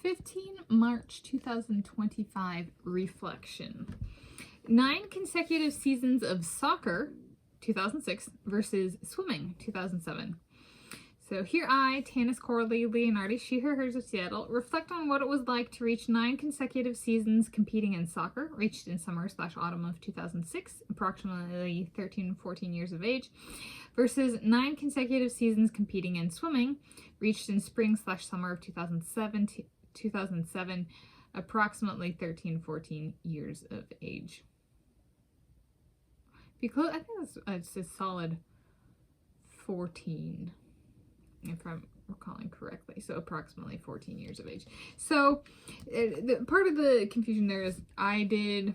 15 March 2025 reflection. 9 consecutive seasons of soccer, 2006, versus swimming, 2007. So here I, Tanis Coralee Leonhardi, she, her, hers of Seattle, reflect on what it was like to reach 9 consecutive seasons competing in soccer, reached in summer/autumn of 2006, approximately 13-14 years of age, versus 9 consecutive seasons competing in swimming, reached in spring/summer of 2007, approximately 13-14 years of age. Because I think it's a solid 14, if I'm recalling correctly. So approximately 14 years of age. So part of the confusion there is I did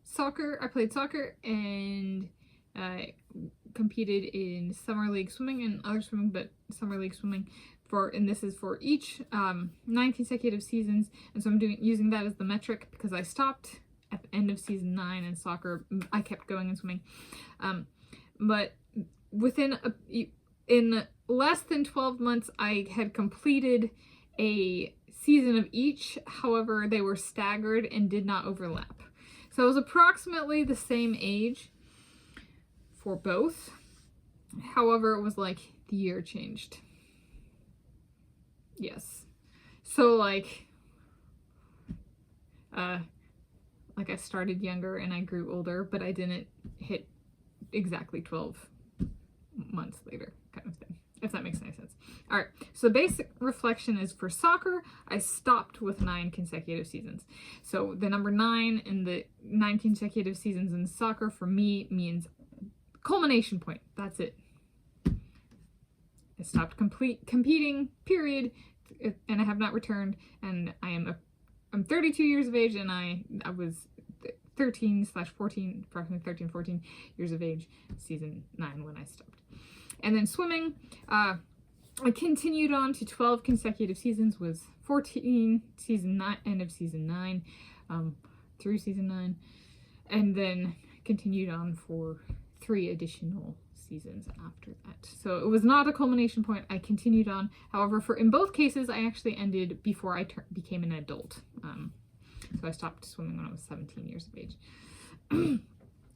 soccer. I played soccer and competed in summer league swimming and other swimming, but summer league swimming and this is for each 9 consecutive seasons. And so I'm using that as the metric because I stopped at the end of season 9 in soccer. I kept going in swimming, but in less than 12 months, I had completed a season of each. However, they were staggered and did not overlap. So I was approximately the same age for both. However, it was like the year changed. Yes. So like I started younger and I grew older, but I didn't hit exactly 12 months later, kind of thing, if that makes any sense. All right, so basic reflection is for soccer, I stopped with 9 consecutive seasons. So the number 9 in the 9 consecutive seasons in soccer for me means culmination point. That's it. I stopped competing, period, and I have not returned, and I'm 32 years of age, and I was 13/14, approximately 13-14 years of age, season 9 when I stopped. And then swimming, I continued on to 12 consecutive seasons, was 14 season 9, end of season 9, through season 9, and then continued on for 3 additional seasons after that. So it was not a culmination point. I continued on. However, in both cases, I actually ended before I became an adult. So I stopped swimming when I was 17 years of age.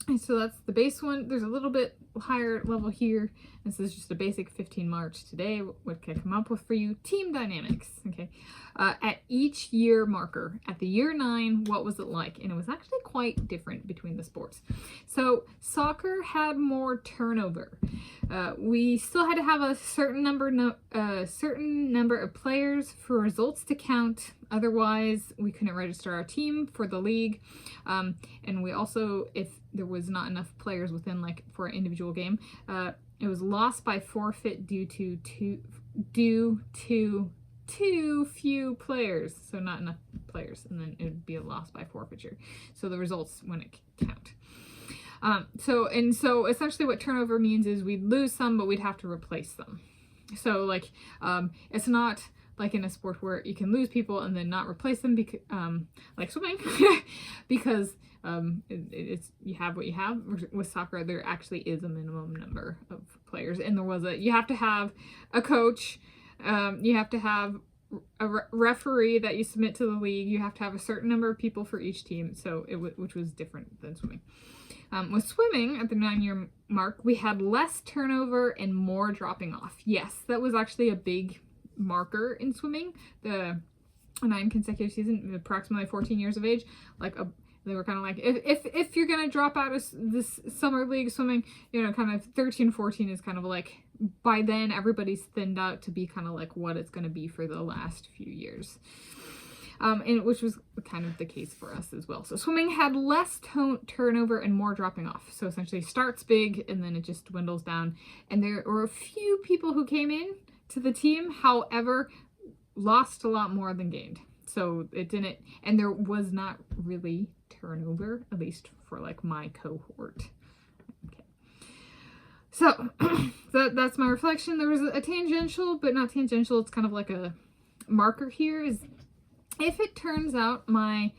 And so that's the base one. There's a little bit higher level here. This is just a basic 15 March today. What can I come up with for you? Team dynamics, okay? At each year marker, at the year 9, what was it like? And it was actually quite different between the sports. So soccer had more turnover. We still had to have a certain number of players for results to count. Otherwise, we couldn't register our team for the league. And we also, if there was not enough players within, like, for an individual game, it was lost by forfeit due to too few players. So not enough players, and then it would be a loss by forfeiture. So the results wouldn't count. So essentially what turnover means is we'd lose some, but we'd have to replace them. So like, it's not like in a sport where you can lose people and then not replace them, because, like swimming, because it's you have what you have. With soccer, there actually is a minimum number of players, and you have to have a coach, you have to have a referee that you submit to the league, you have to have a certain number of people for each team, so which was different than swimming. With swimming, at the 9-year mark, we had less turnover and more dropping off. Yes, that was actually a big marker in swimming. The 9 consecutive seasons, approximately 14 years of age, they were kind of like, if you're gonna drop out of this summer league swimming, kind of 13-14 is kind of like, by then everybody's thinned out to be kind of like what it's gonna be for the last few years. And which was kind of the case for us as well. So swimming had less turnover and more dropping off. So essentially starts big and then it just dwindles down. And there were a few people who came in to the team, however, lost a lot more than gained. So it didn't, and there was not really turnover, at least for like my cohort. Okay. So that's my reflection. There was a tangential, but not tangential. It's kind of like a marker here is if it turns out my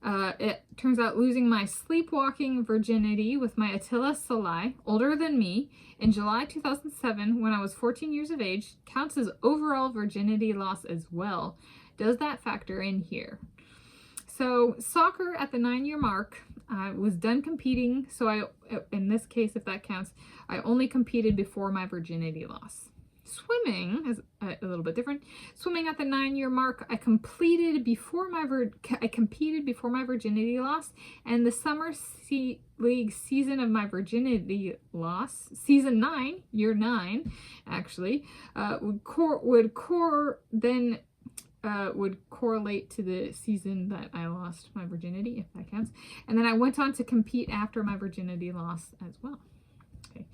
It turns out losing my sleepwalking virginity with my Attila Salai, older than me, in July 2007 when I was 14 years of age counts as overall virginity loss as well. Does that factor in here? So soccer at the 9-year mark, I was done competing. So in this case, if that counts, I only competed before my virginity loss. Swimming is a little bit different. Swimming at the 9-year mark, I competed before my virginity loss, and the summer league season of my virginity loss, season 9, year 9, actually, would correlate to the season that I lost my virginity, if that counts. And then I went on to compete after my virginity loss as well. Okay.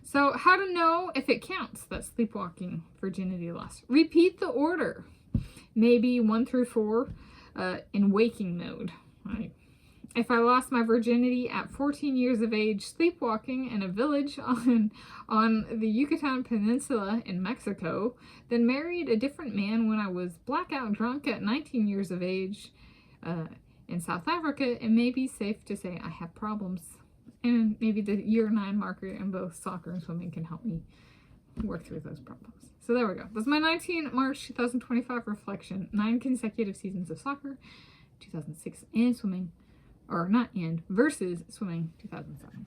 So how to know if it counts, that sleepwalking virginity loss? Repeat the order. Maybe 1 through 4 in waking mode. Right? If I lost my virginity at 14 years of age sleepwalking in a village on the Yucatan Peninsula in Mexico, then married a different man when I was blackout drunk at 19 years of age in South Africa, it may be safe to say I have problems. And maybe the year 9 marker in both soccer and swimming can help me work through those problems. So there we go. That's my 19 March 2025 reflection. 9 consecutive seasons of soccer, 2006, and swimming, or not and, versus swimming 2007.